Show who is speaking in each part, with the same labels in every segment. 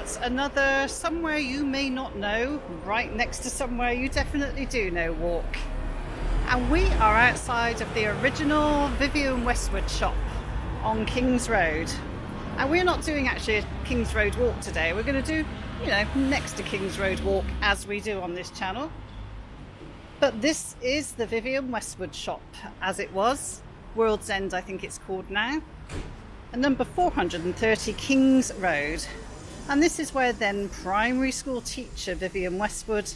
Speaker 1: That's another somewhere you may not know, right next to somewhere you definitely do know walk. And we are outside of the original Vivienne Westwood shop on King's Road. And we're not doing actually a King's Road walk today. We're going to do, next to King's Road walk as we do on this channel. But this is the Vivienne Westwood shop as it was. World's End, I think it's called now. And number 430 King's Road. And this is where then primary school teacher Vivienne Westwood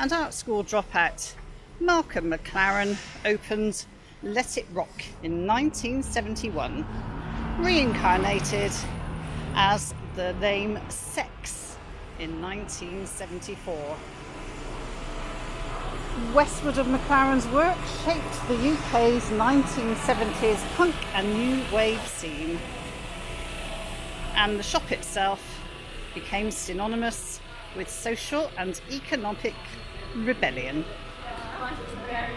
Speaker 1: and art school dropout Malcolm Mclaren opened Let It Rock in 1971, reincarnated as the name Sex in 1974. Westwood of Mclaren's work shaped the UK's 1970s punk and new wave scene, and the shop itself became synonymous with social and economic rebellion.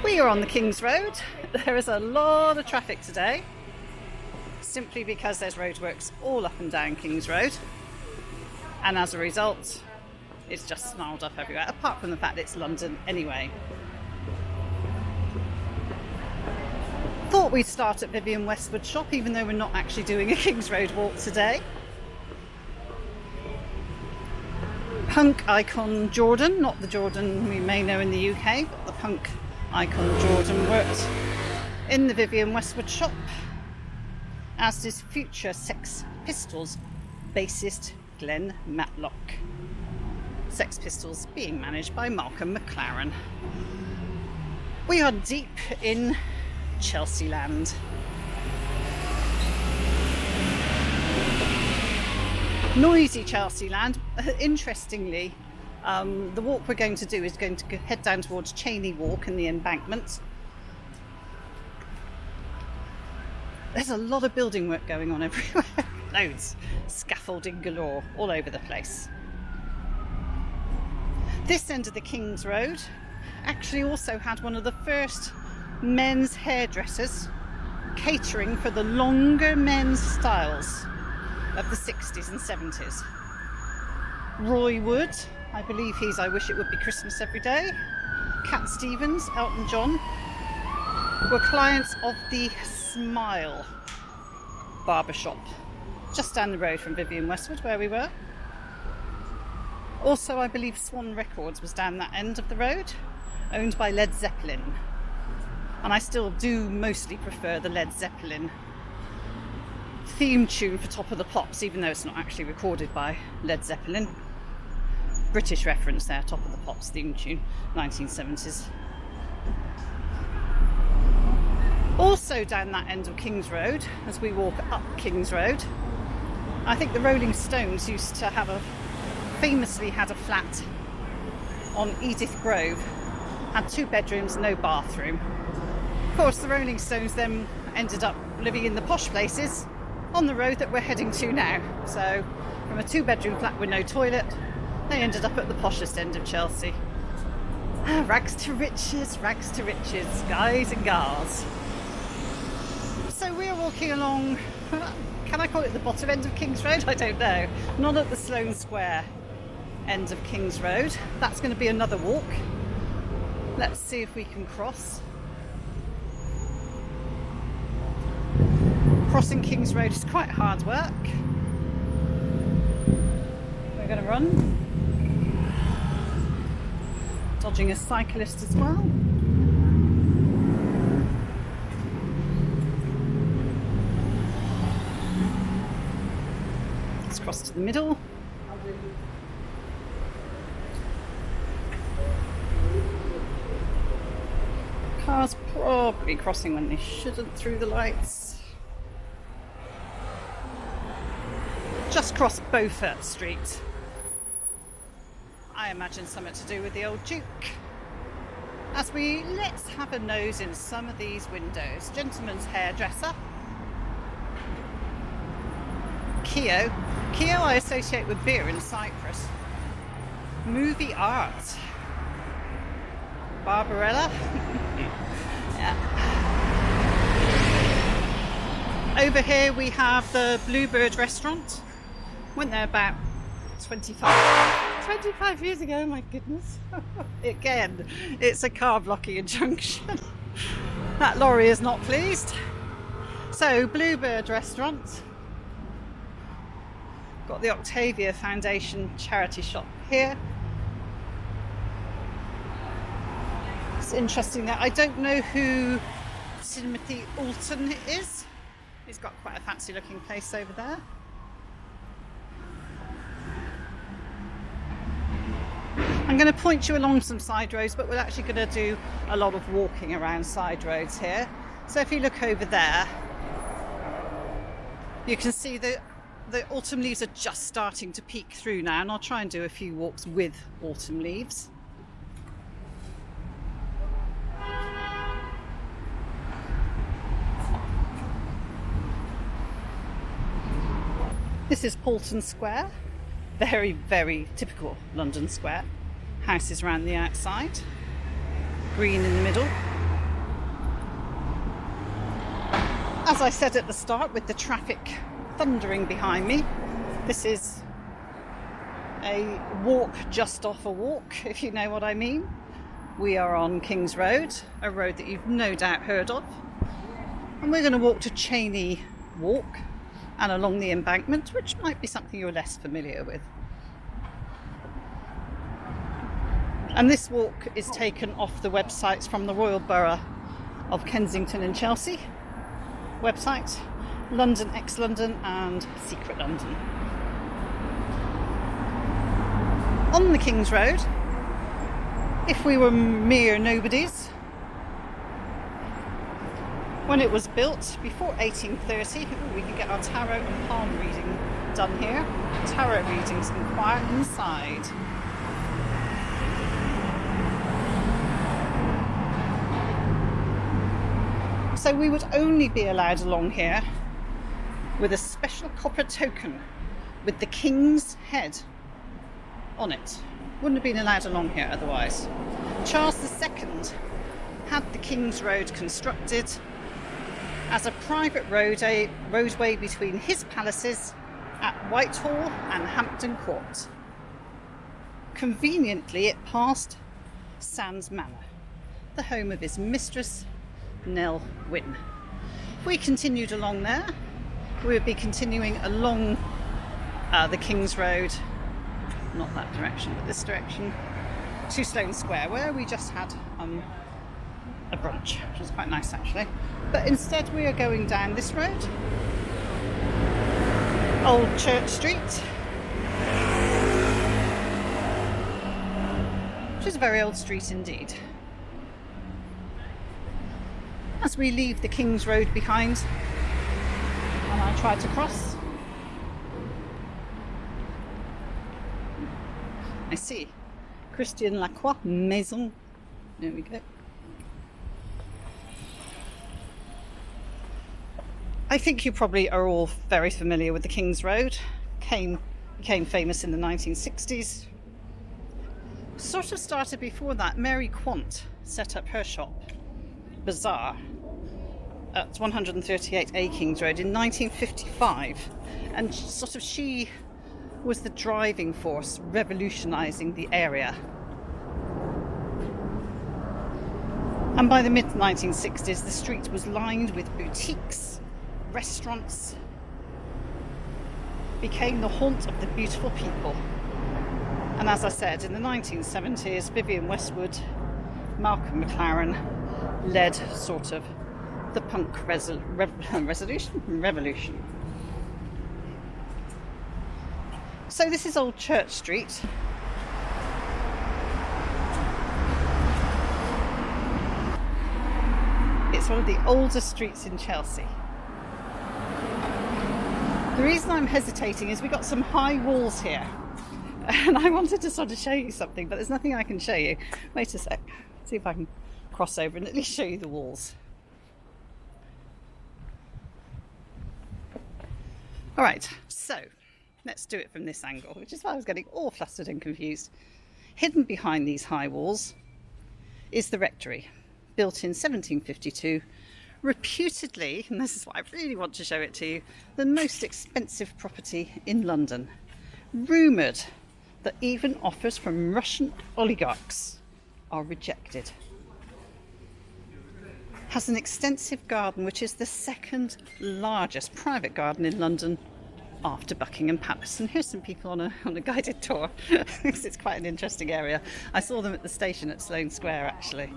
Speaker 1: We are on the King's Road. There is a lot of traffic today, simply because there's roadworks all up and down King's Road, and as a result it's just snarled up everywhere, apart from the fact it's London anyway. Thought we'd start at Vivienne Westwood shop, even though we're not actually doing a King's Road walk today. Punk icon Jordan, not the Jordan we may know in the UK, but the punk icon Jordan worked in the Vivienne Westwood shop, as did future Sex Pistols bassist Glenn Matlock. Sex Pistols being managed by Malcolm Mclaren. We are deep in Chelsea land. Noisy Chelsea land. Interestingly, the walk we're going to do is going to head down towards Cheyne Walk and the Embankment. There's a lot of building work going on everywhere. Loads. Scaffolding galore all over the place. This end of the King's Road actually also had one of the first men's hairdressers catering for the longer men's styles of the 60s and 70s. Roy Wood, I believe he's I Wish It Would Be Christmas Every Day, Cat Stevens, Elton John, were clients of the Smile barbershop just down the road from Vivienne Westwood where we were. Also, I believe Swan Records was down that end of the road, owned by Led Zeppelin. And I still do mostly prefer the Led Zeppelin theme tune for Top of the Pops, even though it's not actually recorded by Led Zeppelin. British reference there, Top of the Pops theme tune, 1970s. Also down that end of King's Road, as we walk up King's Road, I think the Rolling Stones used to famously had a flat on Edith Grove, had 2 bedrooms, no bathroom. Of course, the Rolling Stones then ended up living in the posh places on the road that we're heading to now. So from a 2-bedroom flat with no toilet, they ended up at the poshest end of Chelsea. Rags to riches, guys and gals. So we're walking along, can I call it the bottom end of King's Road? I don't know. Not at the Sloane Square end of King's Road. That's going to be another walk. Let's see if we can cross. Crossing King's Road is quite hard work. We're going to run. Dodging a cyclist as well. Let's cross to the middle. Cars probably crossing when they shouldn't through the lights. Just crossed Beaufort Street. I imagine something to do with the old Duke. Let's have a nose in some of these windows. Gentleman's hairdresser. Keo I associate with beer in Cyprus. Movie art. Barbarella. Yeah. Over here we have the Bluebird restaurant. Went there about 25 years ago, my goodness. Again, it's a car blocking a junction. That lorry is not pleased. So, Bluebird Restaurant. Got the Octavia Foundation charity shop here. It's interesting that I don't know who Timothy Alton is. He's got quite a fancy looking place over there. I'm going to point you along some side roads, but we're actually going to do a lot of walking around side roads here. So if you look over there, you can see that the autumn leaves are just starting to peek through now, and I'll try and do a few walks with autumn leaves. This is Paultons Square, very, very typical London square. Houses around the outside, green in the middle. As I said at the start, with the traffic thundering behind me, this is a walk just off a walk, if you know what I mean. We are on King's Road, a road that you've no doubt heard of, and we're going to walk to Cheyne Walk and along the Embankment, which might be something you're less familiar with. And this walk is taken off the websites from the Royal Borough of Kensington and Chelsea website, London ex-London and Secret London. On the King's Road, if we were mere nobodies, when it was built before 1830, we can get our tarot and palm reading done here. Tarot readings inquire inside. So we would only be allowed along here with a special copper token with the King's head on it. Wouldn't have been allowed along here otherwise. Charles II had the King's Road constructed as a private roadway between his palaces at Whitehall and Hampton Court. Conveniently, it passed Sands Manor, the home of his mistress, Nell Wynne. If we continued along there, we would be continuing along the King's Road, not that direction, but this direction, to Sloane Square, where we just had a brunch, which was quite nice actually. But instead we are going down this road, Old Church Street, which is a very old street indeed. As we leave the King's Road behind, and I try to cross, I see Christian Lacroix Maison. There we go. I think you probably are all very familiar with the King's Road. Became famous in the 1960s. Sort of started before that. Mary Quant set up her shop, Bazaar, at 138A King's Road in 1955, and she was the driving force revolutionising the area. And by the mid-1960s, the street was lined with boutiques, restaurants, became the haunt of the beautiful people. And as I said, in the 1970s, Vivienne Westwood, Malcolm Mclaren led sort of the punk revolution. So this is Old Church Street. It's one of the oldest streets in Chelsea. The reason I'm hesitating is we've got some high walls here, and I wanted to sort of show you something, but there's nothing I can show you. Wait a sec, see if I can cross over and at least show you the walls. Alright, so let's do it from this angle, which is why I was getting all flustered and confused. Hidden behind these high walls is the rectory, built in 1752, reputedly, and this is why I really want to show it to you, the most expensive property in London. Rumoured that even offers from Russian oligarchs are rejected. Has an extensive garden which is the second largest private garden in London after Buckingham Palace. And here's some people on a guided tour because it's quite an interesting area. I saw them at the station at Sloane Square actually.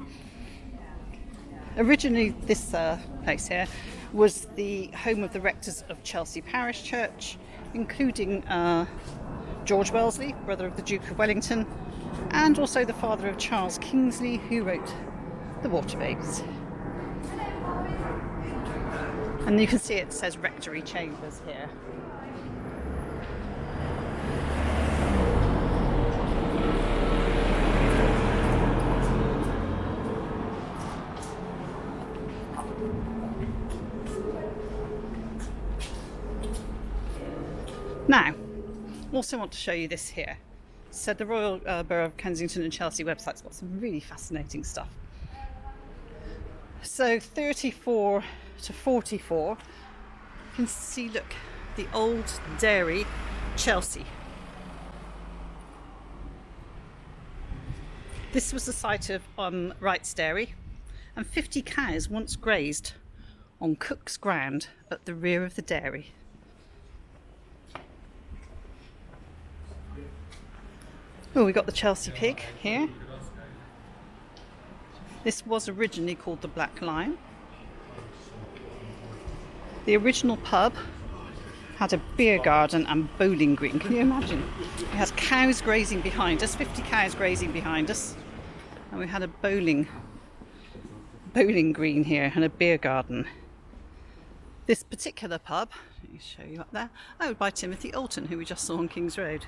Speaker 1: Originally this place here was the home of the rectors of Chelsea Parish Church, including George Wellesley, brother of the Duke of Wellington, and also the father of Charles Kingsley, who wrote The Water Babes. And you can see it says Rectory Chambers here. Now, also want to show you this here. So the Royal Borough of Kensington and Chelsea website's got some really fascinating stuff. So 34 to 44, you can see, look, the old dairy, Chelsea. This was the site of Wright's Dairy, and 50 cows once grazed on Cook's ground at the rear of the dairy. Oh, we got the Chelsea pig here. This was originally called the Black Lion. The original pub had a beer garden and bowling green. Can you imagine? We had cows grazing behind us, 50 cows grazing behind us, and we had a bowling green here and a beer garden. This particular pub, let me show you up there, owned by Timothy Alton, who we just saw on King's Road.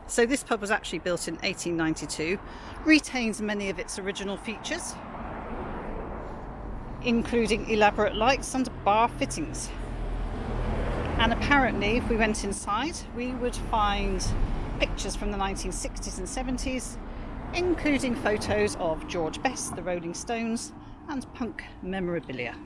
Speaker 1: So this pub was actually built in 1892, retains many of its original features, including elaborate lights and bar fittings. And apparently, if we went inside, we would find pictures from the 1960s and 70s, including photos of George Best, the Rolling Stones, and punk memorabilia.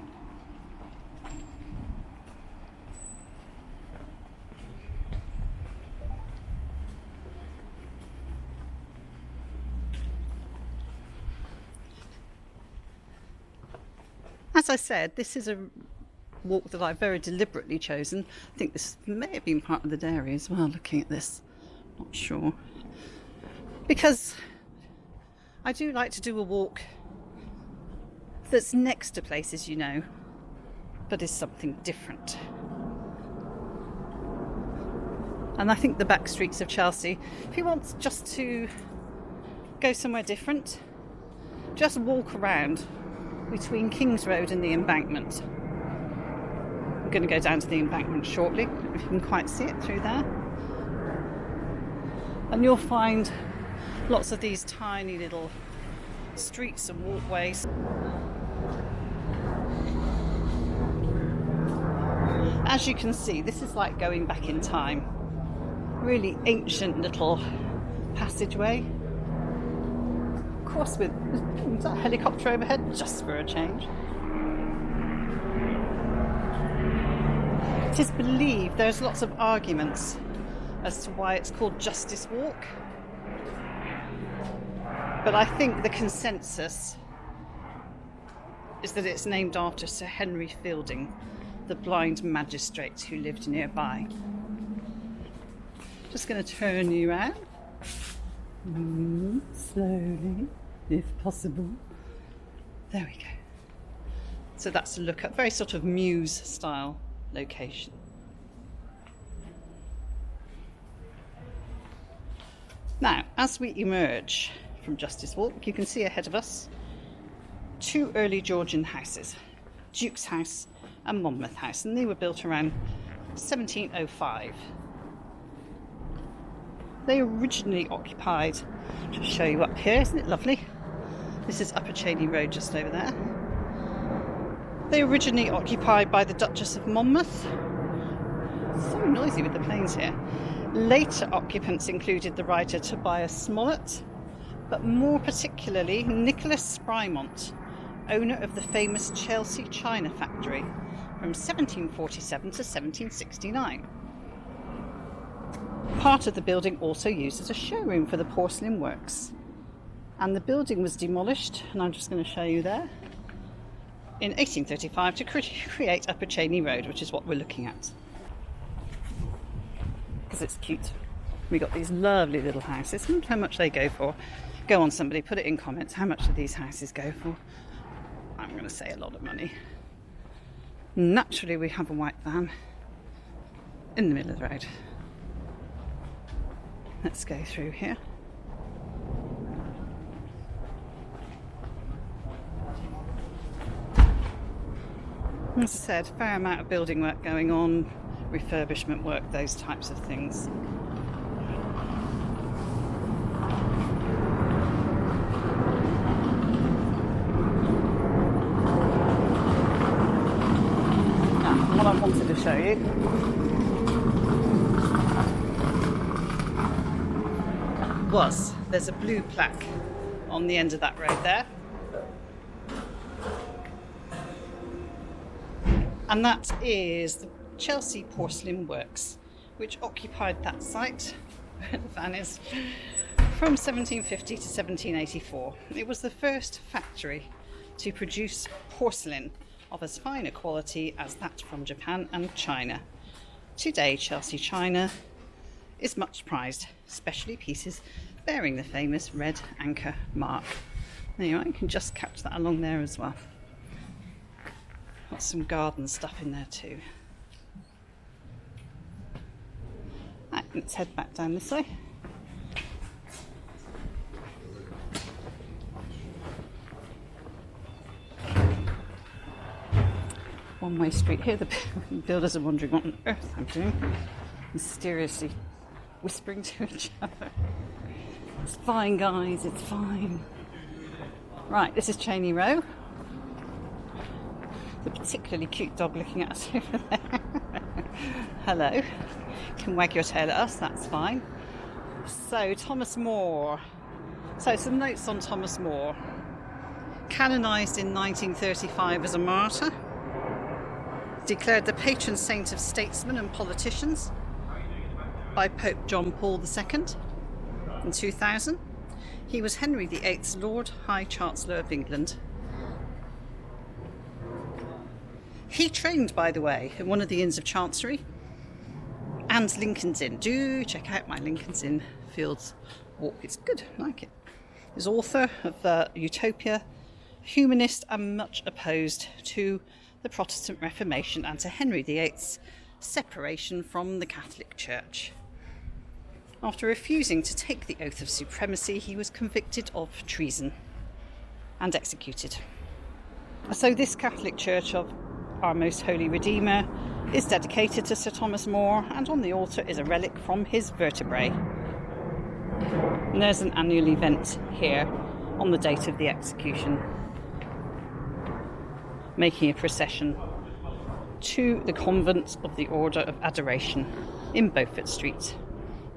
Speaker 1: As I said, this is a walk that I've very deliberately chosen. I think this may have been part of the dairy as well, looking at this. Not sure. Because I do like to do a walk that's next to places you know, but is something different. And I think the back streets of Chelsea, if you want just to go somewhere different, just walk around between King's Road and the Embankment. I'm going to go down to the Embankment shortly, if you can quite see it through there. And you'll find lots of these tiny little streets and walkways. As you can see, this is like going back in time. Really ancient little passageway. Of course, with that helicopter overhead, just for a change. It is believed there's lots of arguments as to why it's called Justice Walk, but I think the consensus is that it's named after Sir Henry Fielding, the blind magistrate who lived nearby. Just going to turn you around slowly, if possible. There we go. So that's a look at very sort of Mews style location. Now, as we emerge from Justice Walk, you can see ahead of us two early Georgian houses, Duke's House and Monmouth House, and they were built around 1705. They originally occupied, I'll just show you up here, isn't it lovely? This is Upper Cheyne Road just over there. They were originally occupied by the Duchess of Monmouth. So noisy with the planes here. Later occupants included the writer Tobias Smollett, but more particularly Nicholas Sprymont, owner of the famous Chelsea China factory from 1747 to 1769. Part of the building also used as a showroom for the porcelain works. And the building was demolished, and I'm just going to show you there, in 1835 to create Upper Cheyne Road, which is what we're looking at. Because it's cute. We got these lovely little houses. How much they go for? Go on, somebody, put it in comments. How much do these houses go for? I'm going to say a lot of money. Naturally, we have a white van in the middle of the road. Let's go through here. As I said, fair amount of building work going on, refurbishment work, those types of things. Now, what I wanted to show you was there's a blue plaque on the end of that road there. And that is the Chelsea Porcelain Works, which occupied that site, where the van is, from 1750 to 1784. It was the first factory to produce porcelain of as fine a quality as that from Japan and China. Today, Chelsea china is much prized, especially pieces bearing the famous red anchor mark. Anyway, you can just catch that along there as well. Got some garden stuff in there too. Right, let's head back down this way. One-way street here. The builders are wondering what on earth I'm doing. Mysteriously whispering to each other. It's fine, guys, it's fine. Right, this is Cheyne Row. The particularly cute dog looking at us over there. Hello. You can wag your tail at us, that's fine. So, Thomas More. So, some notes on Thomas More. Canonised in 1935 as a martyr. Declared the patron saint of statesmen and politicians by Pope John Paul II in 2000. He was Henry VIII's Lord High Chancellor of England. He trained, by the way, in one of the Inns of Chancery and Lincoln's Inn. Do check out my Lincoln's Inn Fields walk. It's good, I like it. He's author of Utopia, humanist and much opposed to the Protestant Reformation and to Henry VIII's separation from the Catholic Church. After refusing to take the oath of supremacy, he was convicted of treason and executed. So this Catholic Church of Our Most Holy Redeemer is dedicated to Sir Thomas More, and on the altar is a relic from his vertebrae. And there's an annual event here on the date of the execution, making a procession to the convent of the Order of Adoration in Beaufort Street,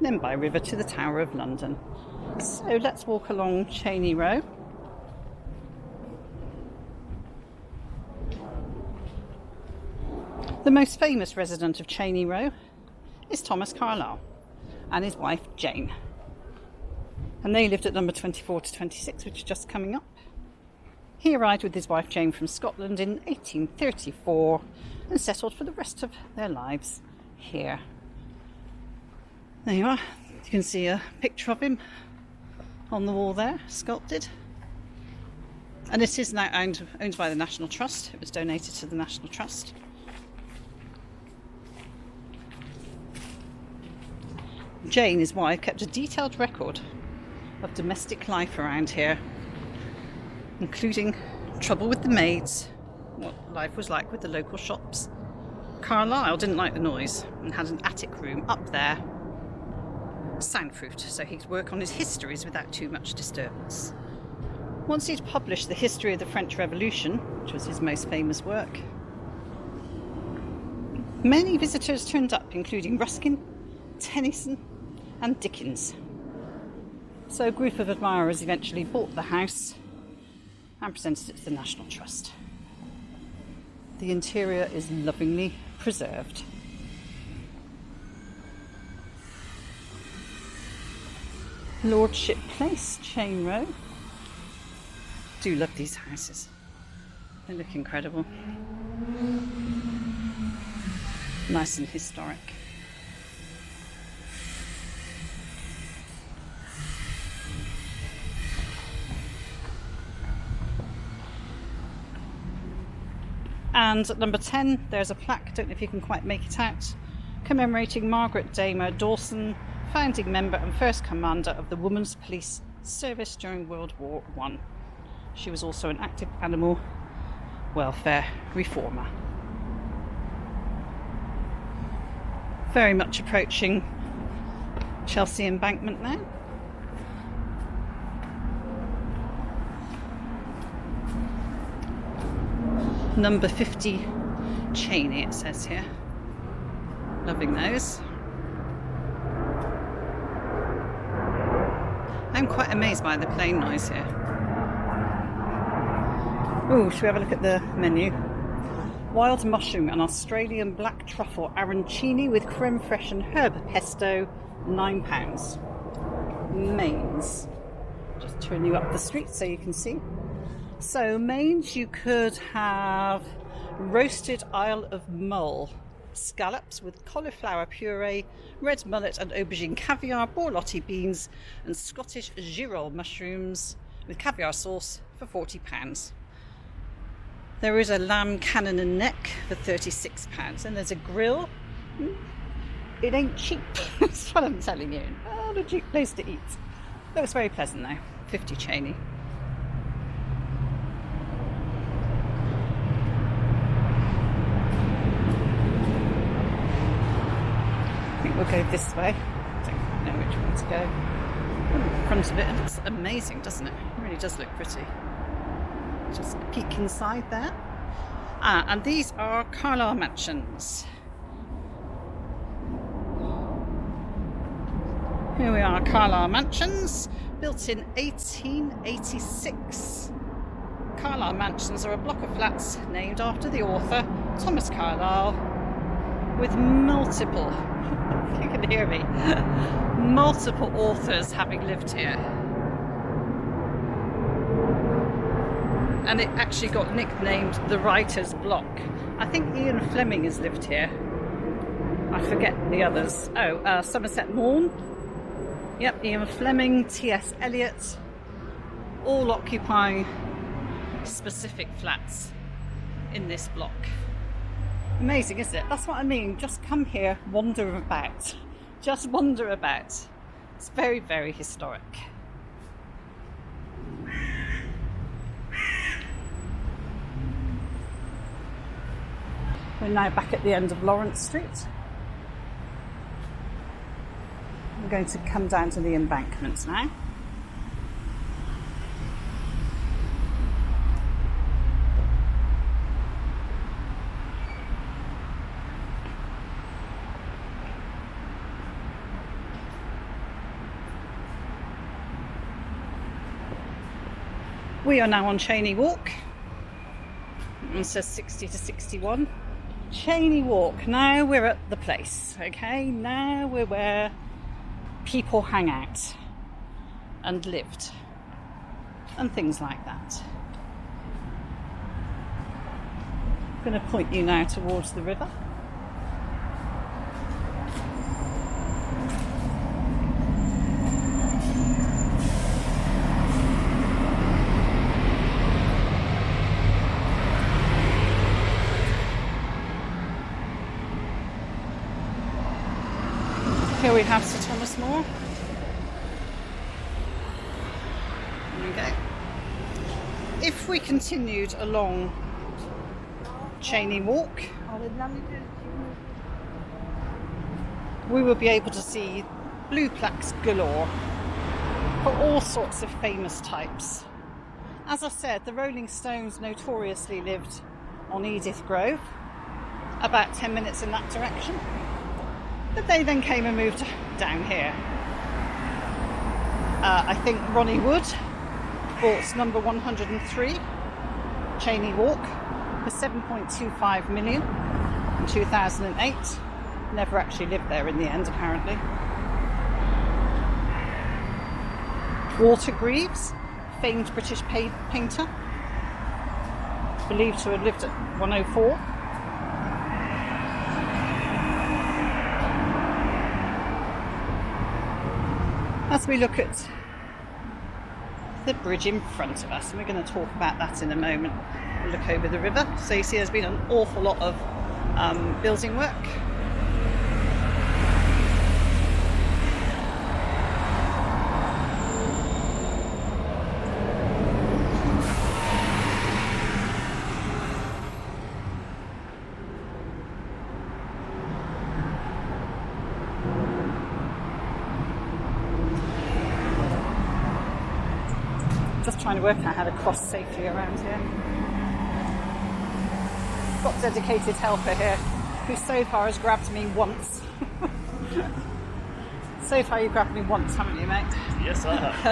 Speaker 1: then by river to the Tower of London. So let's walk along Cheyne Row. The most famous resident of Cheyne Row is Thomas Carlyle and his wife Jane. And they lived at number 24 to 26, which is just coming up. He arrived with his wife Jane from Scotland in 1834 and settled for the rest of their lives here. There you are. You can see a picture of him on the wall there, sculpted. And it is now owned by the National Trust. It was donated to the National Trust. Jane, his wife, kept a detailed record of domestic life around here, including trouble with the maids, what life was like with the local shops. Carlyle didn't like the noise and had an attic room up there, soundproofed, so he could work on his histories without too much disturbance. Once he'd published the history of the French Revolution, which was his most famous work, many visitors turned up, including Ruskin, Tennyson and Dickens. So a group of admirers eventually bought the house and presented it to the National Trust. The interior is lovingly preserved. Lordship Place, Cheyne Row. Do love these houses. They look incredible. Nice and historic. And at number 10, there's a plaque, don't know if you can quite make it out, commemorating Margaret Damer Dawson, founding member and first commander of the Women's Police Service during World War I. She was also an active animal welfare reformer. Very much approaching Chelsea Embankment now. Number 50 Cheyne, it says here. Loving those. I'm quite amazed by the plane noise here. Oh, should we have a look at the menu? Wild mushroom and Australian black truffle arancini with creme fraiche and herb pesto, £9. Mains. Just turn you up the street so you can see. So mains, you could have roasted Isle of Mull scallops with cauliflower puree, red mullet and aubergine caviar, borlotti beans and Scottish girole mushrooms with caviar sauce for £40. There is a lamb cannon and neck for £36, and there's a grill. It ain't cheap, that's what I'm telling you. Oh, a cheap place to eat. Looks very pleasant though. 50 Cheyne. I think we'll go this way. I don't quite know which way to go. Oh, the front of it looks amazing, doesn't it? It really does look pretty. Just peek inside there. And these are Carlisle mansions. Here we are, Carlisle mansions, built in 1886. Carlisle mansions are a block of flats named after the author Thomas Carlyle, with multiple, if you can hear me, multiple authors having lived here. And it actually got nicknamed the Writer's Block. I think Ian Fleming has lived here. I forget the others. Oh, Somerset Maugham. Yep, Ian Fleming, T.S. Elliott, all occupying specific flats in this block. Amazing, isn't it? That's what I mean. Just come here, wander about. Just wander about. It's very, very historic. We're now back at the end of Lawrence Street. We're going to come down to the embankments now. We are now on Cheyne Walk. It says 60 to 61. Cheyne Walk. Now we're at the place, okay? Now we're where people hang out and lived and things like that. I'm going to point you now towards the river. Here we have Sir Thomas More. There we go. If we continued along Cheyne Walk, we will be able to see blue plaques galore for all sorts of famous types. As I said, the Rolling Stones notoriously lived on Edith Grove, about 10 minutes in that direction. But they then came and moved down here. I think Ronnie Wood bought number 103, Cheyne Walk, for $7.25 million in 2008. Never actually lived there in the end, apparently. Walter Greaves, famed British painter, believed to have lived at 104. As we look at the bridge in front of us, and we're going to talk about that in a moment. We'll look over the river. So you see there's been an awful lot of building work. Just trying to work out how to cross safely around here. Got a dedicated helper here who so far has grabbed me once. So far you've grabbed me once, haven't you, mate?
Speaker 2: Yes, I have.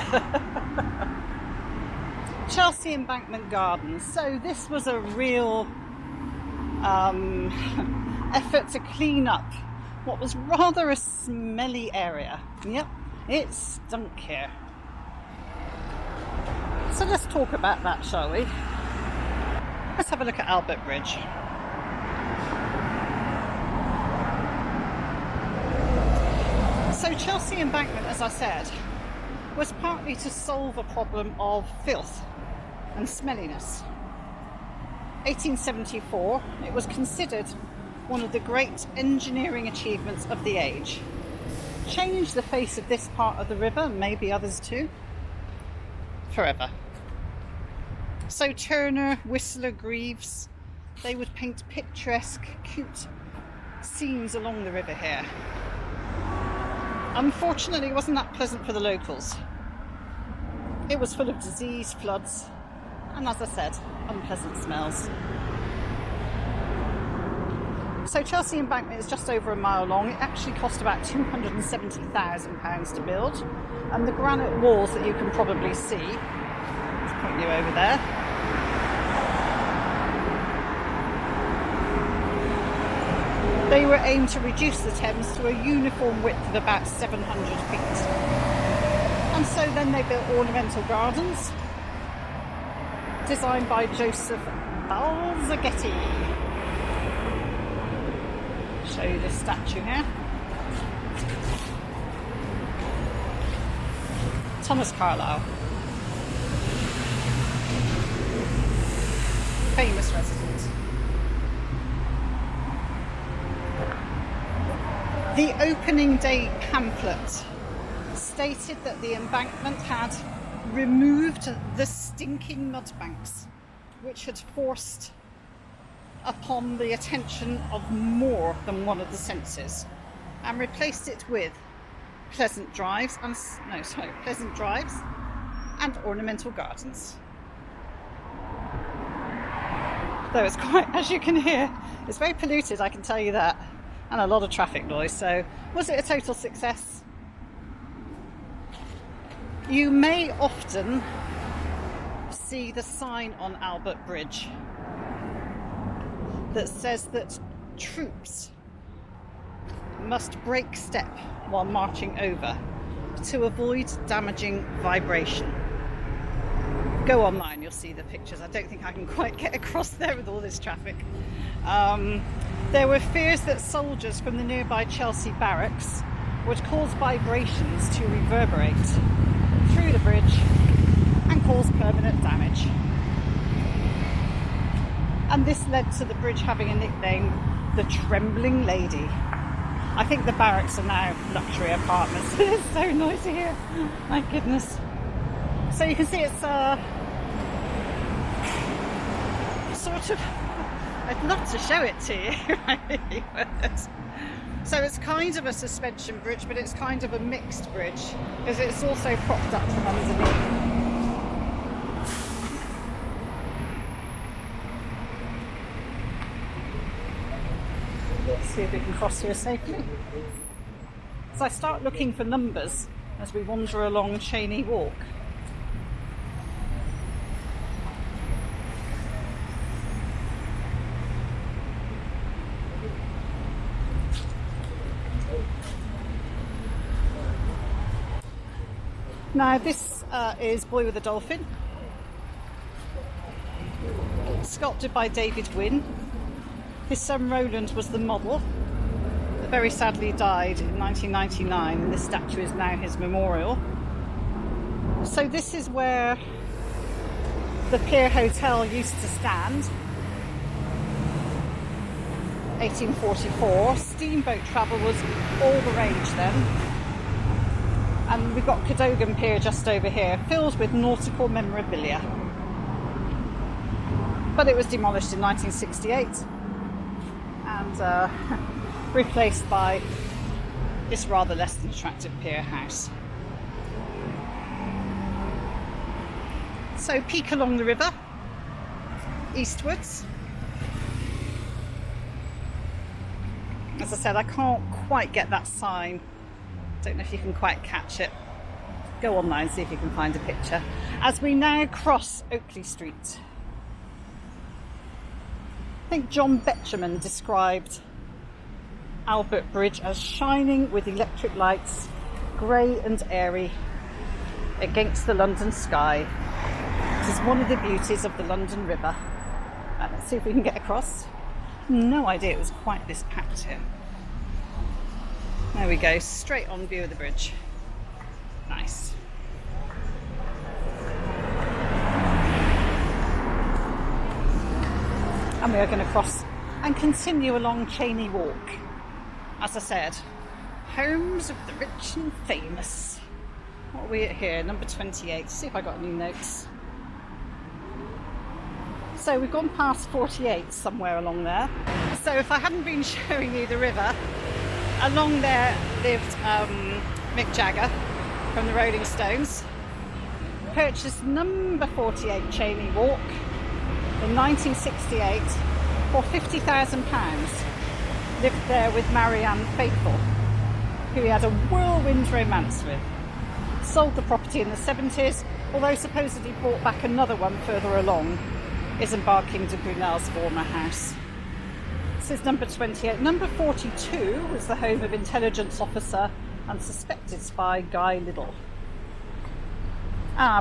Speaker 1: Chelsea Embankment Gardens. So this was a real effort to clean up what was rather a smelly area. Yep, it stunk here. So let's talk about that, shall we? Let's have a look at Albert Bridge. So Chelsea Embankment, as I said, was partly to solve a problem of filth and smelliness. 1874, it was considered one of the great engineering achievements of the age. Changed the face of this part of the river, maybe others too, forever. So Turner, Whistler, Greaves, they would paint picturesque, cute scenes along the river here. Unfortunately, it wasn't that pleasant for the locals. It was full of disease, floods, and as I said, unpleasant smells. So Chelsea Embankment is just over a mile long. It actually cost about £270,000 to build. And the granite walls that you can probably see, let's point you over there, they were aimed to reduce the Thames to a uniform width of about 700 feet. And so then they built ornamental gardens, designed by Joseph Balzaghetti. Show you this statue here. Thomas Carlyle, famous resident. The opening day pamphlet stated that the embankment had removed the stinking mudbanks, which had forced upon the attention of more than one of the senses, and replaced it with pleasant drives and ornamental gardens. Though it's quite, as you can hear, it's very polluted, I can tell you that, and a lot of traffic noise. So was it a total success? You may often see the sign on Albert Bridge that says that troops must break step while marching over to avoid damaging vibration. Go online, you'll see the pictures. I don't think I can quite get across there with all this traffic. There were fears that soldiers from the nearby Chelsea barracks would cause vibrations to reverberate through the bridge and cause permanent damage. And this led to the bridge having a nickname, the Trembling Lady. I think the barracks are now luxury apartments. It's so noisy here, my goodness. So you can see it's sort of, I'd love to show it to you, I really would. So it's kind of a suspension bridge, but it's kind of a mixed bridge, because it's also propped up from underneath. Let's see if we can cross here safely. So I start looking for numbers as we wander along Cheyne Walk. Now this is Boy with a Dolphin, sculpted by David Gwynn. His son Roland was the model, but very sadly died in 1999, and this statue is now his memorial. So this is where the Pier Hotel used to stand. 1844. Steamboat travel was all the rage then. And we've got Cadogan Pier just over here, filled with nautical memorabilia. But it was demolished in 1968 and replaced by this rather less than attractive pier house. So peek along the river, eastwards. As I said, I can't quite get that sign. Don't know if you can quite catch it. Go online, see if you can find a picture. As we now cross Oakley Street. I think John Betjeman described Albert Bridge as shining with electric lights, grey and airy, against the London sky. It is one of the beauties of the London River. Let's see if we can get across. No idea it was quite this packed here. There we go, straight on view of the bridge. Nice. And we are going to cross and continue along Cheyne Walk. As I said, homes of the rich and famous. What are we at here? Number 28. See if I got any notes. So we've gone past 48 somewhere along there. So if I hadn't been showing you the river, along there lived Mick Jagger from the Rolling Stones. Purchased number 48 Cheyne Walk in 1968 for £50,000. Lived there with Marianne Faithfull, who he had a whirlwind romance with. Sold the property in the 70s, although supposedly bought back another one further along, Isambard Kingdom Brunel's former house. This is number 28. Number 42 was the home of intelligence officer and suspected spy Guy Liddell.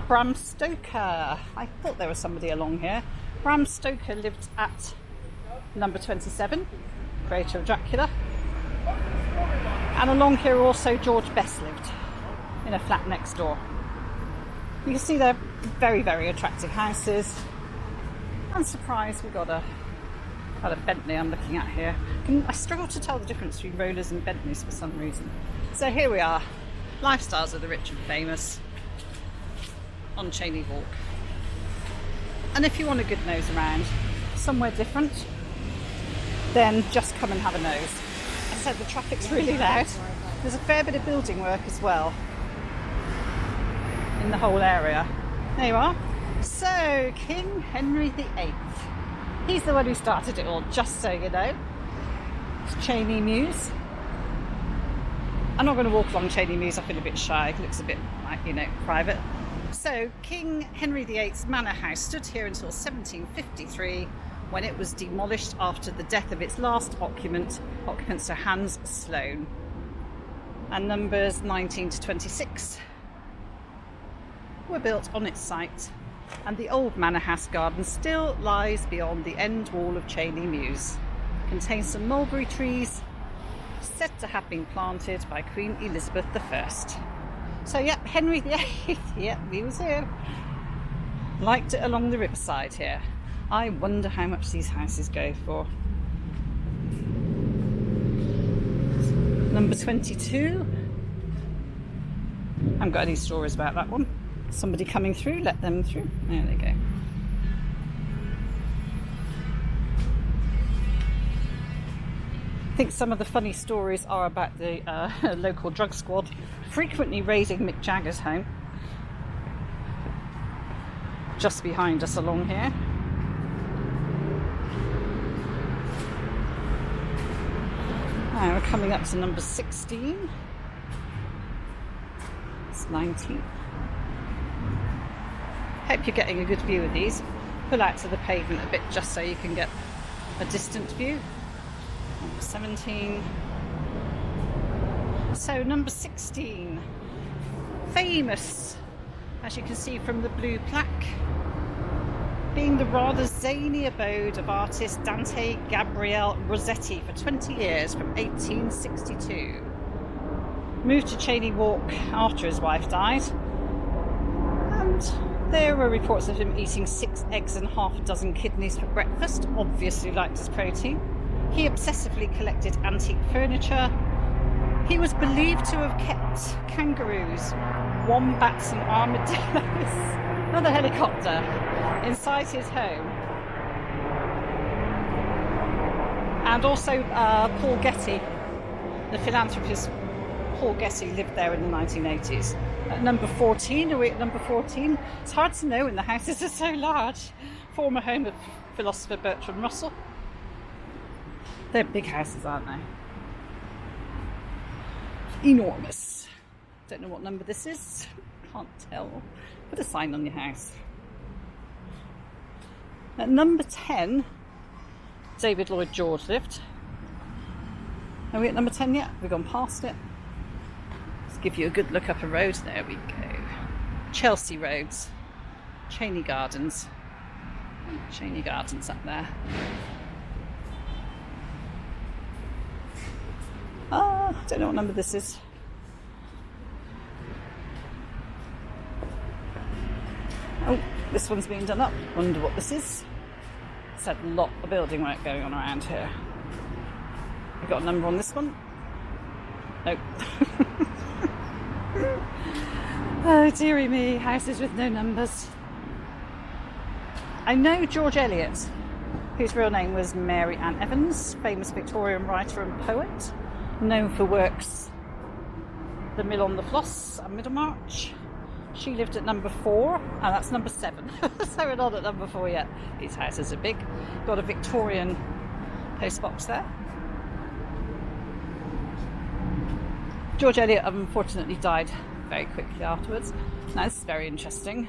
Speaker 1: Bram Stoker. I thought there was somebody along here. Bram Stoker lived at number 27, creator of Dracula. And along here also George Best lived, in a flat next door. You can see they're very, very attractive houses. I'm surprised we got a Bentley I'm looking at here. I struggle to tell the difference between rollers and Bentleys for some reason. So here we are, lifestyles of the rich and famous on Cheyne Walk. And if you want a good nose around, somewhere different, then just come and have a nose. I said the traffic's really loud. There's a fair bit of building work as well in the whole area. There you are. So, King Henry VIII. He's the one who started it all, just so you know. It's Cheyne Mews. I'm not going to walk along Cheyne Mews, I feel a bit shy. It looks a bit, private. So, King Henry VIII's manor house stood here until 1753, when it was demolished after the death of its last occupant, Sir Hans Sloane. And numbers 19 to 26 were built on its site. And the old manor house garden still lies beyond the end wall of Cheyne Mews. Contains some mulberry trees said to have been planted by Queen Elizabeth I. So yep, Henry VIII, yep, he was here. Liked it along the riverside here. I wonder how much these houses go for. Number 22. I haven't got any stories about that one. Somebody coming through, let them through. There they go. I think some of the funny stories are about the local drug squad frequently raiding Mick Jagger's home. Just behind us along here. Now we're coming up to number 16. It's 19. Hope you're getting a good view of these. Pull out to the pavement a bit just so you can get a distant view. Number 17. So number 16. Famous as you can see from the blue plaque, being the rather zany abode of artist Dante Gabriele Rossetti for 20 years from 1862. Moved to Cheyne Walk after his wife died, and there were reports of him eating 6 eggs and half a dozen kidneys for breakfast, obviously liked his protein. He obsessively collected antique furniture. He was believed to have kept kangaroos, wombats and armadillos, another helicopter, inside his home. And also Paul Getty, the philanthropist Paul Getty, lived there in the 1980s. At number 14, are we at number 14? It's hard to know when the houses are so large. Former home of philosopher Bertrand Russell. They're big houses, aren't they? Enormous. Don't know what number this is. Can't tell. Put a sign on your house. At number 10, David Lloyd George lived. Are we at number 10 yet? We've gone past it. Let's give you a good look up a road. There we go. Chelsea Roads. Cheyne Gardens. Cheyne Gardens up there. I don't know what number this is. Oh, this one's being done up. Wonder what this is. It's had a lot of building work going on around here. We got a number on this one? Nope. Oh, dearie me, houses with no numbers. I know George Elliott, whose real name was Mary Ann Evans, famous Victorian writer and poet, known for works The Mill on the Floss and Middlemarch. She lived at number 4, and that's number 7. So we're not at number 4 yet. These houses are big. Got a Victorian post box there. George Elliott unfortunately died very quickly afterwards. Now this is very interesting.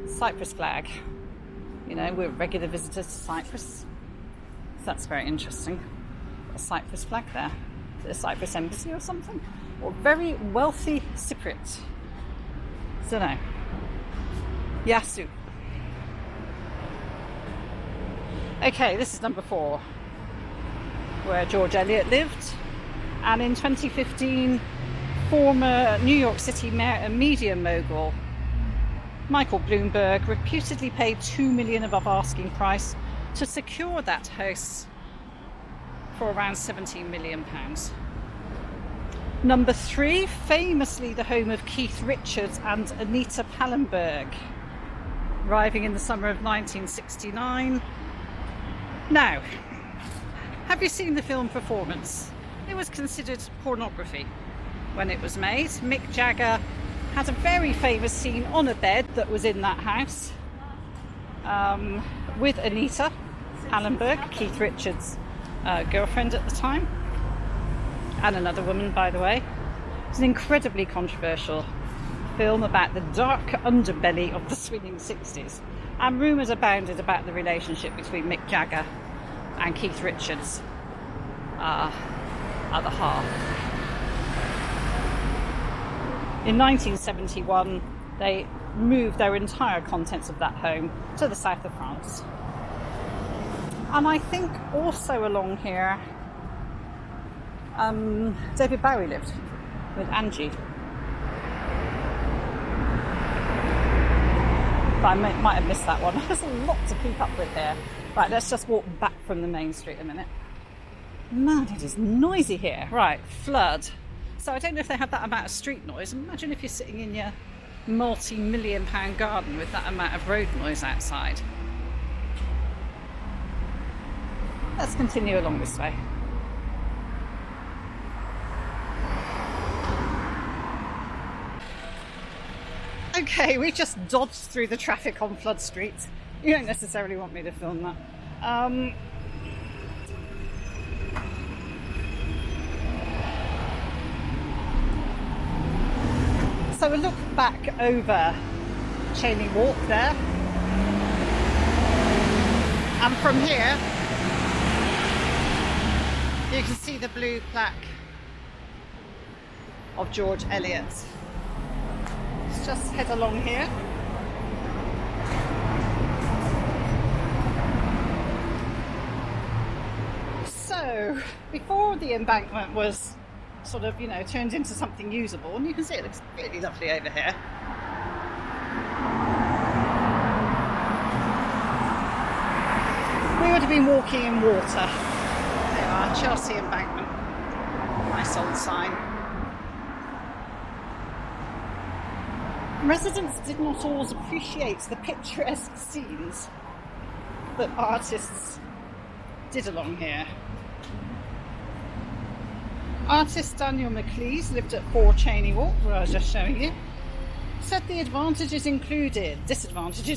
Speaker 1: Cyprus flag. You know, we're regular visitors to Cyprus. So that's very interesting. A Cyprus flag there. Is it a Cyprus embassy or something? Or very wealthy Cypriot. Don't know. Yasu. Okay, this is number 4, where George Elliott lived. And in 2015, former New York City media mogul Michael Bloomberg reputedly paid $2 million above asking price to secure that house for around £17 million. Number 3, famously the home of Keith Richards and Anita Pallenberg, arriving in the summer of 1969. Now, have you seen the film Performance? It was considered pornography when it was made. Mick Jagger had a very famous scene on a bed that was in that house with Anita Pallenberg, Keith Richards' girlfriend at the time, and another woman, by the way. It's an incredibly controversial film about the dark underbelly of the swinging 60s, and rumours abounded about the relationship between Mick Jagger and Keith Richards' other half. In 1971, they moved their entire contents of that home to the south of France. And I think also along here, David Bowie lived with Angie. But I might have missed that one. There's a lot to keep up with here. Right, let's just walk back from the main street a minute. Man, it is noisy here. Right, flood. So I don't know if they have that amount of street noise. Imagine if you're sitting in your multi-million-pound garden with that amount of road noise outside. Let's continue along this way. Okay, we just dodged through the traffic on Flood Street. You don't necessarily want me to film that. So a look back over Cheyne Walk there. And from here, you can see the blue plaque of George Elliott. Let's just head along here. So, before the embankment was sort of, turned into something usable, and you can see it looks really lovely over here. We would have been walking in water. There you are, Chelsea Embankment. Nice old sign. Residents did not always appreciate the picturesque scenes that artists did along here. Artist Daniel Maclise lived at 4 Cheyne Walk, where I was just showing you. Said the disadvantages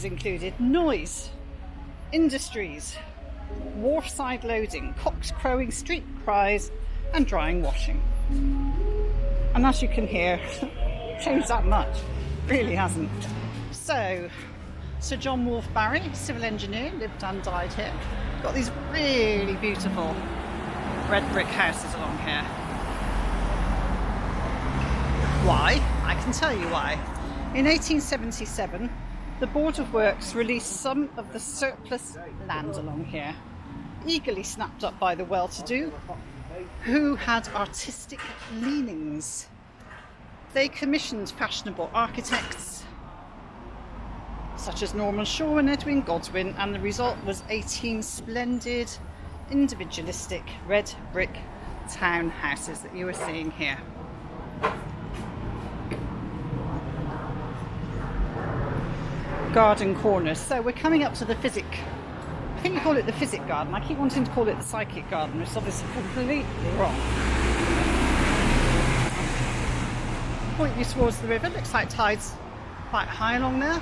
Speaker 1: included noise, industries, wharfside loading, cocks crowing, street cries, and drying washing. And as you can hear, changed that much. Really hasn't. So, Sir John Wolfe Barry, civil engineer, lived and died here. Got these really beautiful red brick houses along here. Why? I can tell you why. In 1877, the Board of Works released some of the surplus land along here, eagerly snapped up by the well-to-do, who had artistic leanings. They commissioned fashionable architects such as Norman Shaw and Edwin Godwin, and the result was 18 splendid, individualistic red brick townhouses that you are seeing here. Garden corners. So we're coming up to the Physic. I think you call it the Physic Garden. I keep wanting to call it the Psychic Garden, which is obviously completely wrong. Point you towards the river. Looks like tide's quite high along there.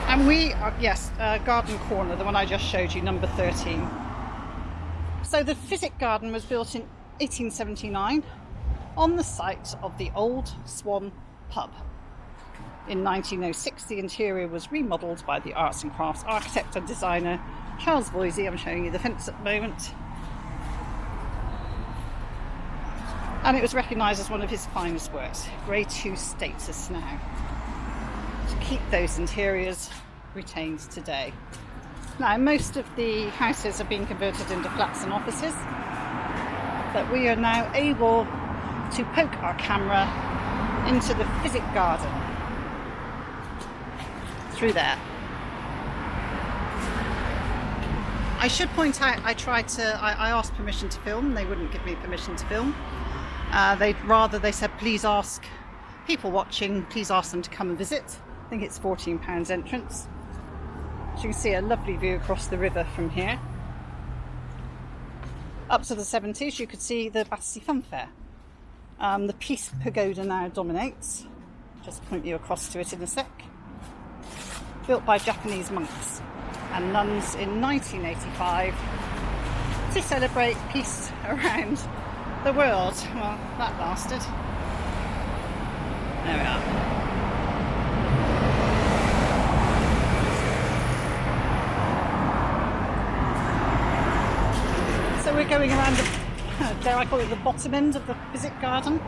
Speaker 1: And we are, yes, Garden Corner, the one I just showed you, number 13. So the Physic Garden was built in 1879 on the site of the old Swan pub. In 1906, the interior was remodelled by the arts and crafts architect and designer Charles Voysey. I'm showing you the fence at the moment. And it was recognised as one of his finest works. Grade 2 status now. To keep those interiors retained today. Now, most of the houses have been converted into flats and offices, but we are now able to poke our camera into the Physic Garden through there. I should point out, I asked permission to film. They wouldn't give me permission to film. They said, please ask people watching, please ask them to come and visit. I think it's £14 entrance. So you can see a lovely view across the river from here. Up to the 70s, you could see the Battersea Fun Fair. The Peace Pagoda now dominates. Just point you across to it in a sec. Built by Japanese monks and nuns in 1985 to celebrate peace around the world. Well, that lasted. There we are. So we're going around the, dare I call it, the bottom end of the Physic Garden.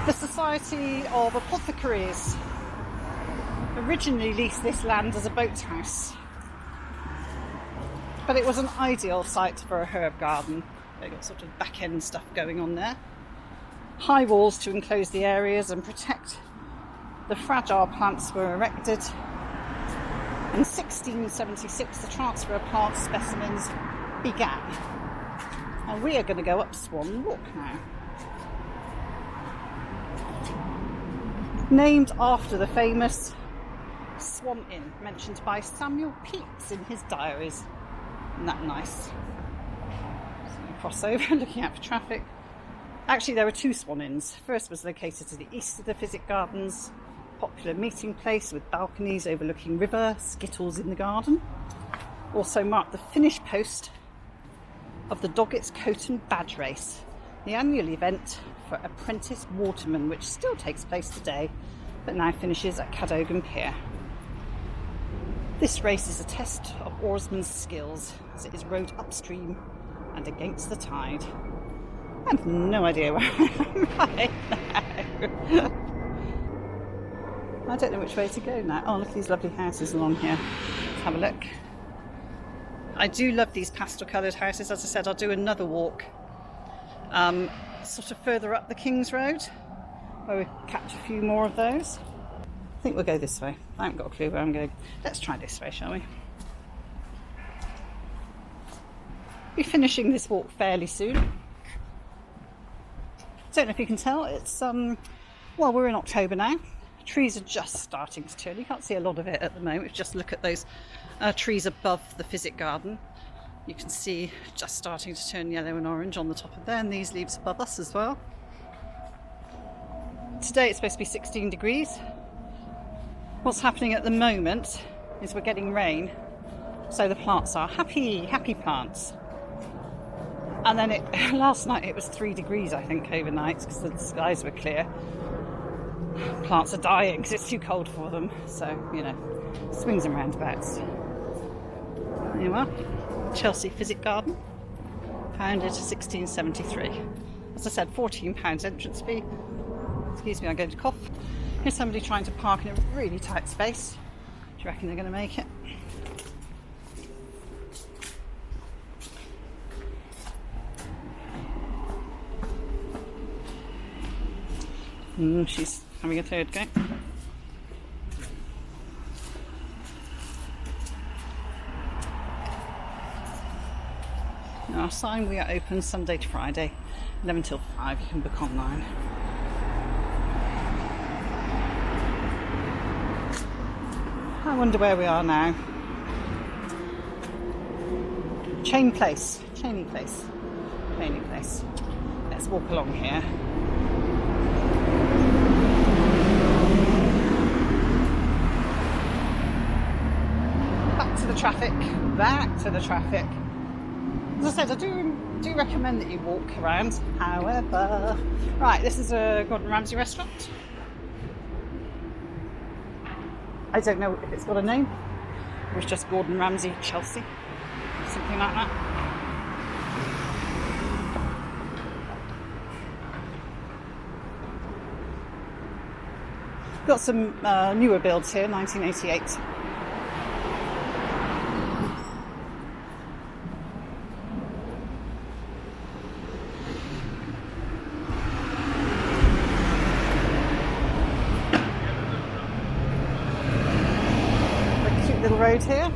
Speaker 1: The Society of Apothecaries originally leased this land as a boathouse, but it was an ideal site for a herb garden. They've got sort of back end stuff going on there. High walls to enclose the areas and protect the fragile plants were erected. In 1676, the transfer of plant specimens began. And we are going to go up Swan Walk now. Named after the famous Swan Inn, mentioned by Samuel Pepys in his diaries. Isn't that nice? So you cross over, looking out for traffic. Actually, there were 2 Swan Inns. First was located to the east of the Physic Gardens, popular meeting place with balconies overlooking river, skittles in the garden. Also marked the finish post of the Doggett's Coat and Badge Race, the annual event for apprentice watermen, which still takes place today, but now finishes at Cadogan Pier. This race is a test of oarsmen's skills as it is rowed upstream and against the tide. I have no idea where I am right now. I don't know which way to go now. Oh, look at these lovely houses along here. Let's have a look. I do love these pastel coloured houses. As I said, I'll do another walk sort of further up the King's Road where we catch a few more of those. I think we'll go this way. I haven't got a clue where I'm going. Let's try this way, shall we? Be finishing this walk fairly soon. Don't know if you can tell, it's well, we're in October now. Trees are just starting to turn. You can't see a lot of it at the moment. Just look at those trees above the Physic Garden. You can see just starting to turn yellow and orange on the top of there, and these leaves above us as well. Today it's supposed to be 16 degrees. What's happening at the moment is we're getting rain, so the plants are happy plants. And then last night it was 3 degrees, I think, overnight because the skies were clear. Plants are dying because it's too cold for them. So, you know, swings and roundabouts. There you are. Chelsea Physic Garden. Founded 1673. As I said, £14 entrance fee. Excuse me, I'm going to cough. Here's somebody trying to park in a really tight space. Do you reckon they're going to make it? She's having a third go. Our sign, we are open Sunday to Friday, 11 till 5. You can book online. I wonder where we are now. Cheyne Place. Let's walk along here. Back to the traffic. As I said, I do recommend that you walk around. However, right, this is a Gordon Ramsay restaurant. I don't know if it's got a name. It was just Gordon Ramsay Chelsea, something like that. Got some newer builds here, 1988. Road here.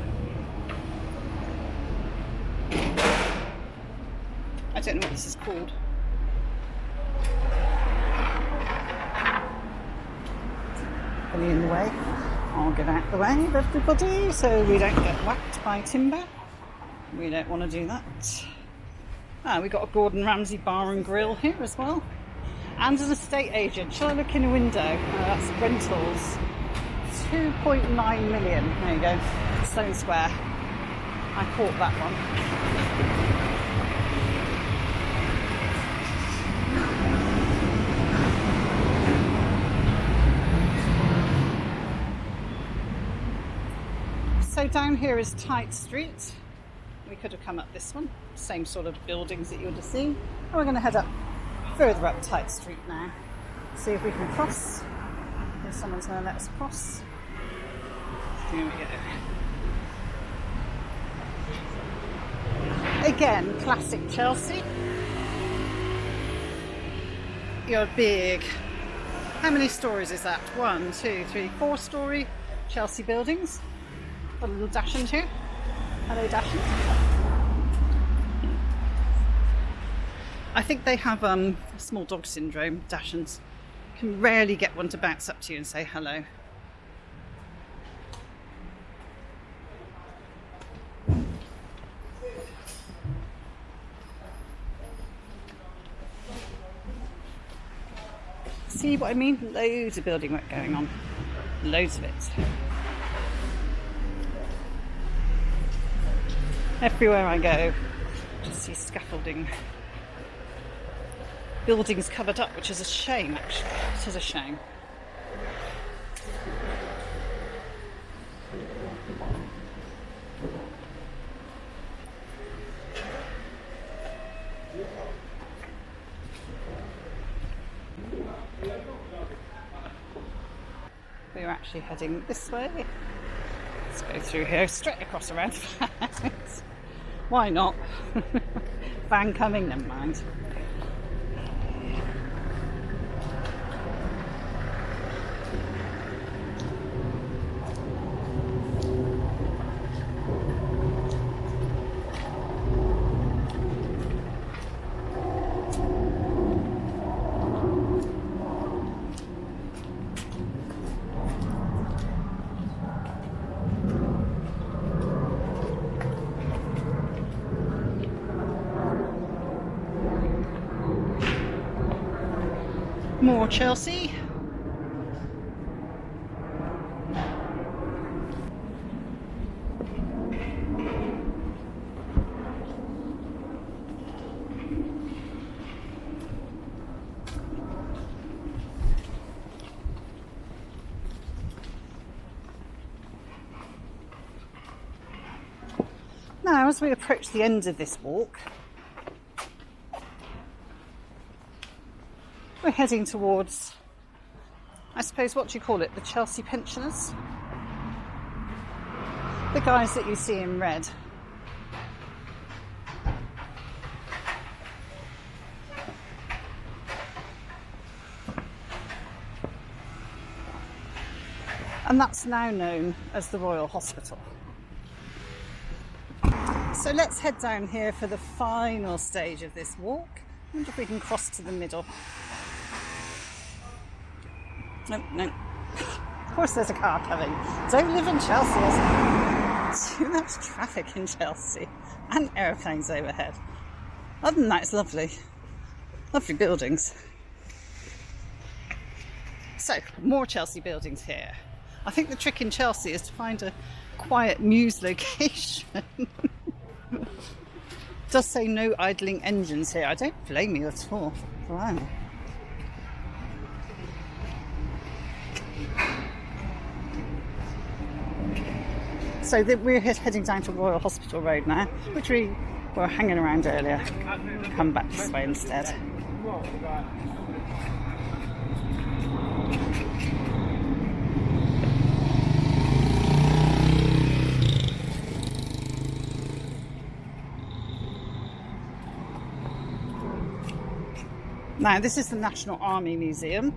Speaker 1: I don't know what this is called. Really in the way. I'll get out the way of everybody so we don't get whacked by timber. We don't want to do that. We've got a Gordon Ramsay bar and grill here as well. And an estate agent. Shall I look in a window? That's rentals. 2.9 million. There you go. Stone Square. I caught that one. So down here is Tite Street. We could have come up this one. Same sort of buildings that you would have seen. And we're going to head up further up Tite Street now. See if we can cross. If someone's going to let us cross. Here we go. Again, classic Chelsea. Your big, how many stories is that? 1, 2, 3, 4 story Chelsea buildings. Got a little Dachshund here. Hello, Dachshund. I think they have small dog syndrome, Dachshunds. Can rarely get one to bounce up to you and say hello. See what I mean? Loads of building work going on. Loads of it. Everywhere I go, just see scaffolding. Buildings covered up, which is a shame, actually. It is a shame. actually heading this way. Let's go through here, straight across around the house. Why not? Van coming, never mind. More Chelsea. Now, as we approach the end of this walk, we're heading towards, I suppose, what do you call it? The Chelsea pensioners? The guys that you see in red. And that's now known as the Royal Hospital. So let's head down here for the final stage of this walk. I wonder if we can cross to the middle. No. Of course there's a car coming. Don't live in Chelsea. There's too much traffic in Chelsea. And aeroplanes overhead. Other than that, it's lovely. Lovely buildings. So, more Chelsea buildings here. I think the trick in Chelsea is to find a quiet mews location. It does say no idling engines here. I don't blame you at all. Wow. So we're heading down to Royal Hospital Road now, which we were hanging around earlier. Come back this way instead. Now, this is the National Army Museum.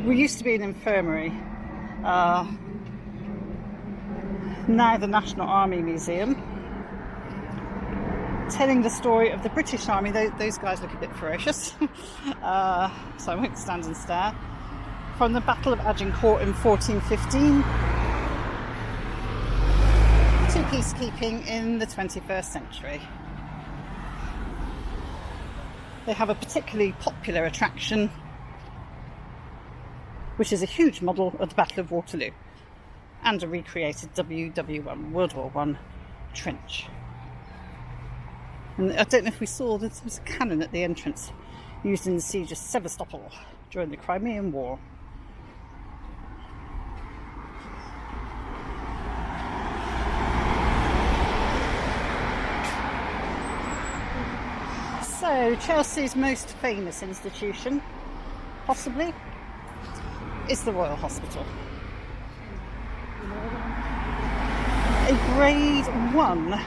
Speaker 1: We used to be an infirmary. Now the National Army Museum, telling the story of the British Army. Those guys look a bit ferocious, so I won't stand and stare. From the Battle of Agincourt in 1415 to peacekeeping in the 21st century. They have a particularly popular attraction, which is a huge model of the Battle of Waterloo and a recreated WW1, World War I trench. And I don't know if we saw, there was a cannon at the entrance used in the siege of Sevastopol during the Crimean War. So, Chelsea's most famous institution, possibly, is the Royal Hospital. A Grade 1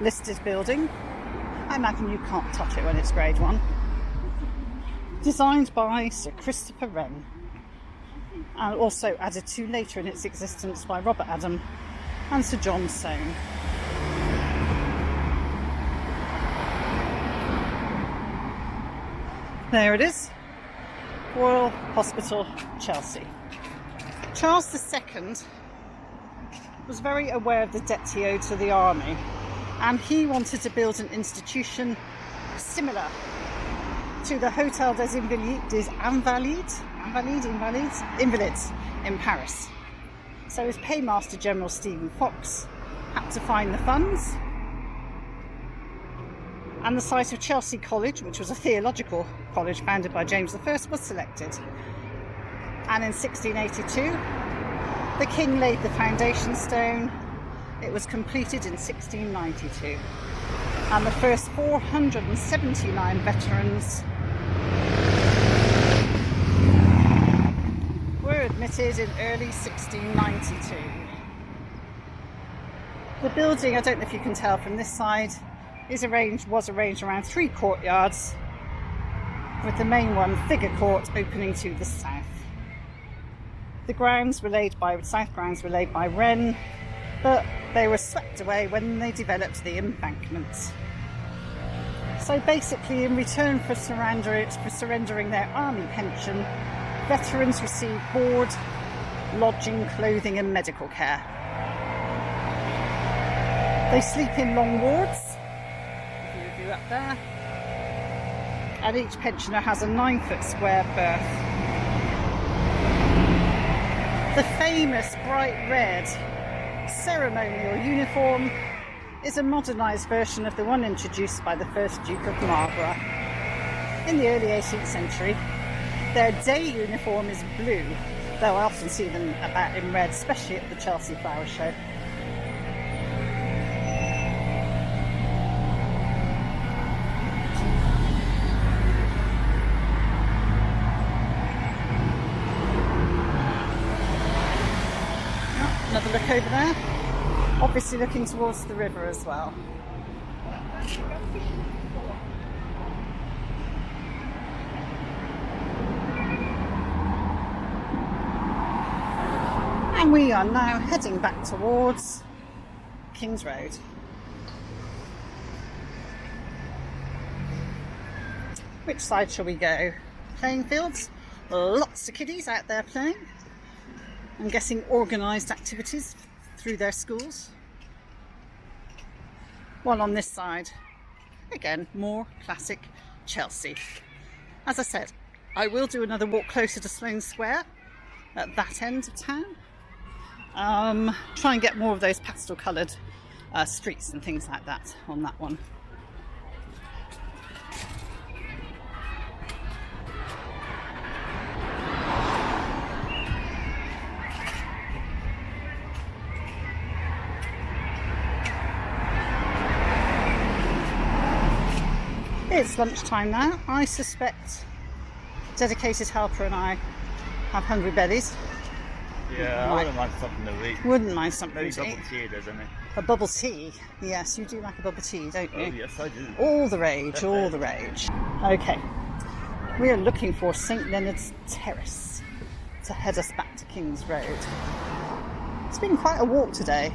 Speaker 1: listed building. I imagine you can't touch it when it's Grade 1. Designed by Sir Christopher Wren, and also added to later in its existence by Robert Adam and Sir John Soane. There it is. Royal Hospital, Chelsea. Charles II was very aware of the debt he owed to the army, and he wanted to build an institution similar to the Hotel des Invalides in Paris. So his Paymaster General Stephen Fox had to find the funds, and the site of Chelsea College, which was a theological college founded by James I, was selected. And in 1682, the King laid the foundation stone. It was completed in 1692. And the first 479 veterans admitted in early 1692. The building, I don't know if you can tell from this side, was arranged around 3 courtyards, with the main one, Figure Court, opening to the south. The south grounds were laid by Wren, but they were swept away when they developed the embankment. So basically, in return for surrendering their army pension, veterans receive board, lodging, clothing and medical care. They sleep in long wards, if you view up there, and each pensioner has a 9-foot square berth. The famous bright red ceremonial uniform is a modernised version of the one introduced by the first Duke of Marlborough in the early 18th century. Their day uniform is blue, though I often see them about in red, especially at the Chelsea Flower Show. Another look over there, obviously looking towards the river as well. And we are now heading back towards King's Road. Which side shall we go? Playing fields? Lots of kiddies out there playing. I'm guessing organised activities through their schools. While on this side, again, more classic Chelsea. As I said, I will do another walk closer to Sloane Square at that end of town. Try and get more of those pastel coloured streets and things like that on that one. It's lunchtime now. I suspect dedicated helper and I have hungry bellies.
Speaker 2: Yeah, I wouldn't mind something to eat.
Speaker 1: Wouldn't mind something
Speaker 2: Maybe
Speaker 1: to
Speaker 2: bubble
Speaker 1: eat.
Speaker 2: tea, doesn't it?
Speaker 1: A bubble tea? Yes, you do like a bubble tea, don't you?
Speaker 2: Oh yes, I do.
Speaker 1: All the rage, all the rage. Okay, we are looking for St Leonard's Terrace to head us back to King's Road. It's been quite a walk today.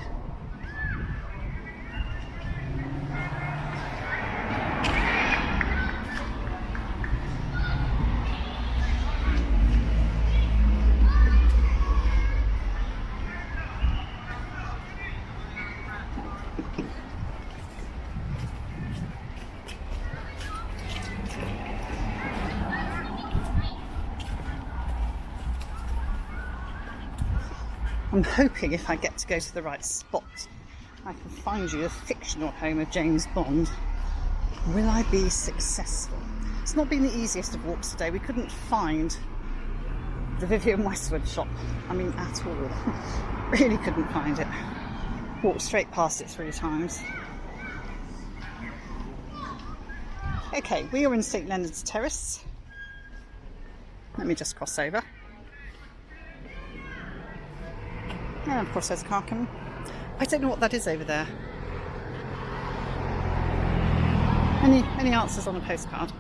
Speaker 1: I'm hoping if I get to go to the right spot, I can find you a fictional home of James Bond. Will I be successful? It's not been the easiest of walks today. We couldn't find the Vivienne Westwood shop. I mean, at all. Really couldn't find it. Walked straight past it 3 times. Okay, we are in St Leonard's Terrace. Let me just cross over. And of course there's a car coming. I don't know what that is over there. Any answers on a postcard?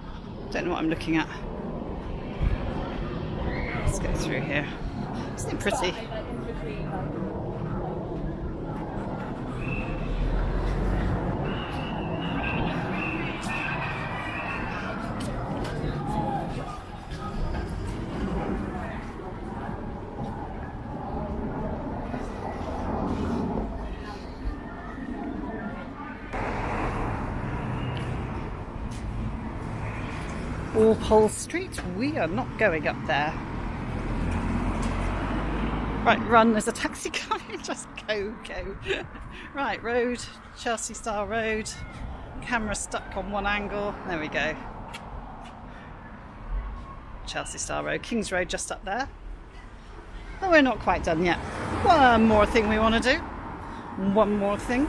Speaker 1: Don't know what I'm looking at. Let's go through here. Isn't it pretty? Walpole Street, we are not going up there. Right, run, there's a taxi coming, just go. Right, road, Chelsea Style Road, camera stuck on one angle, there we go. Chelsea Style Road, King's Road just up there. But we're not quite done yet. One more thing we want to do. One more thing.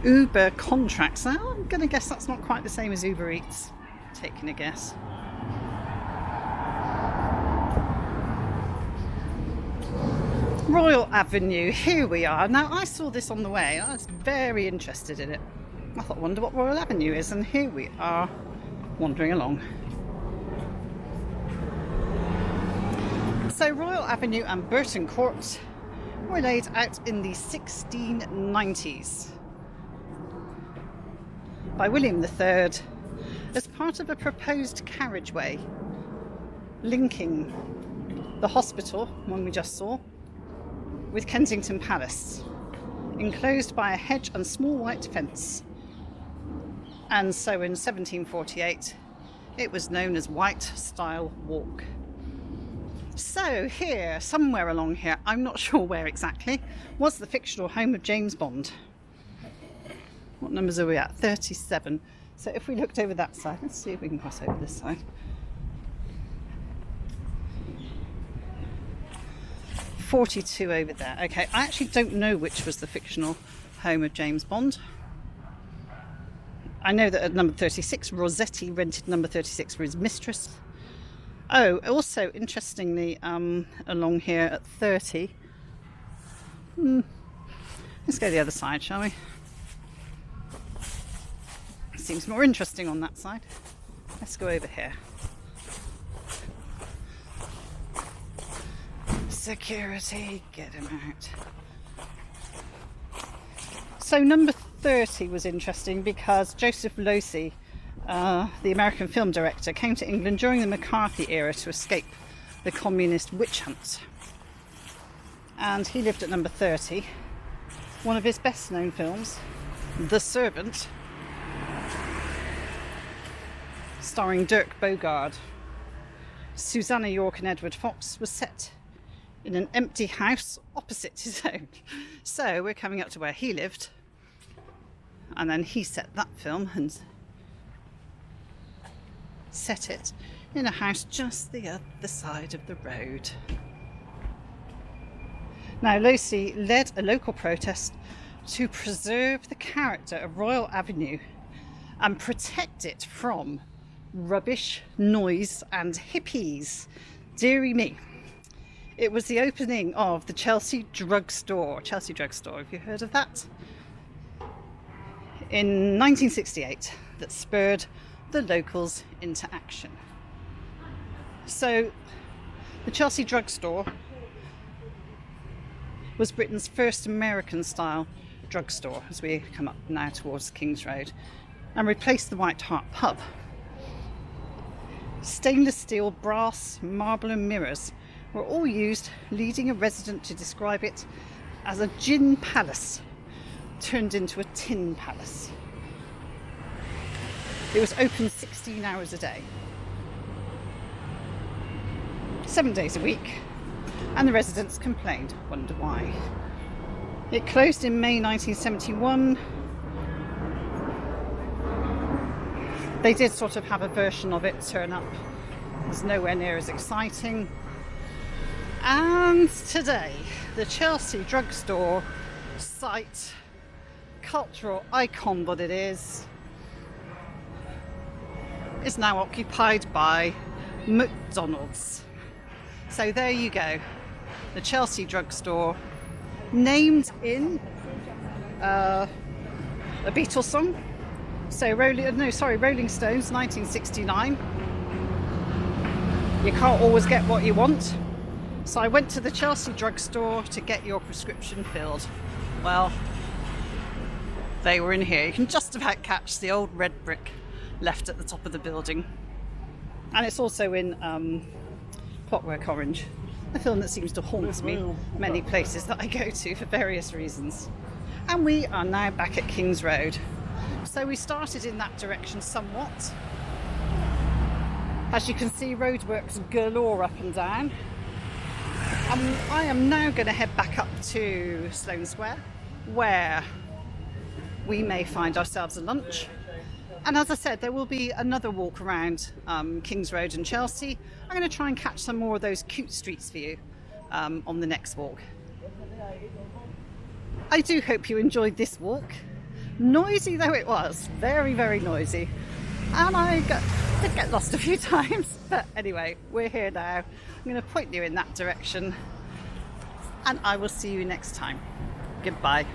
Speaker 1: Uber contracts. Now, I'm going to guess that's not quite the same as Uber Eats. Taking a guess. Royal Avenue, here we are. Now, I saw this on the way. I was very interested in it. I thought, I wonder what Royal Avenue is, and here we are, wandering along. So, Royal Avenue and Burton Court were laid out in the 1690s by William III as part of a proposed carriageway linking the hospital, one we just saw, with Kensington Palace, enclosed by a hedge and small white fence. And so in 1748 it was known as White Stile Walk. So here, somewhere along here, I'm not sure where exactly, was the fictional home of James Bond. What numbers are we at? 37. So if we looked over that side, let's see if we can cross over this side. 42 over there. Okay, I actually don't know which was the fictional home of James Bond. I know that at number 36, Rossetti rented number 36 for his mistress. Oh, also, interestingly, along here at 30. Let's go the other side, shall we? Seems more interesting on that side. Let's go over here. Security, get him out. So number 30 was interesting because Joseph Losey, the American film director, came to England during the McCarthy era to escape the communist witch hunt. And he lived at number 30. One of his best known films, The Servant, starring Dirk Bogarde, Susanna York and Edward Fox, was set in an empty house opposite his own. So we're coming up to where he lived, and then he set that film and set it in a house just the other side of the road. Now, Losey led a local protest to preserve the character of Royal Avenue and protect it from rubbish, noise and hippies. Deary me. It was the opening of the Chelsea Drugstore. Chelsea Drugstore, have you heard of that? In 1968, that spurred the locals into action. So, the Chelsea Drugstore was Britain's first American-style drugstore as we come up now towards King's Road, and replaced the White Hart pub. Stainless steel, brass, marble and mirrors were all used, leading a resident to describe it as a gin palace turned into a tin palace. It was open 16 hours a day, 7 days a week, and the residents complained. Wonder why. It closed in May 1971. They did sort of have a version of it turn up. It was nowhere near as exciting. And today, the Chelsea Drugstore site, cultural icon that it is now occupied by McDonald's. So there you go, the Chelsea Drugstore, named in a Beatles song. So Rolling Stones, 1969. You can't always get what you want. So I went to the Chelsea Drugstore to get your prescription filled. Well, they were in here. You can just about catch the old red brick left at the top of the building. And it's also in Clockwork Orange, a film that seems to haunt me many places that I go to for various reasons. And we are now back at King's Road. So we started in that direction somewhat. As you can see, roadworks galore up and down. I am now going to head back up to Sloane Square, where we may find ourselves a lunch. And as I said, there will be another walk around King's Road and Chelsea. I'm going to try and catch some more of those cute streets for you on the next walk. I do hope you enjoyed this walk. Noisy though it was, very, very noisy. And I did get lost a few times, but anyway, we're here now. I'm going to point you in that direction, and I will see you next time. Goodbye.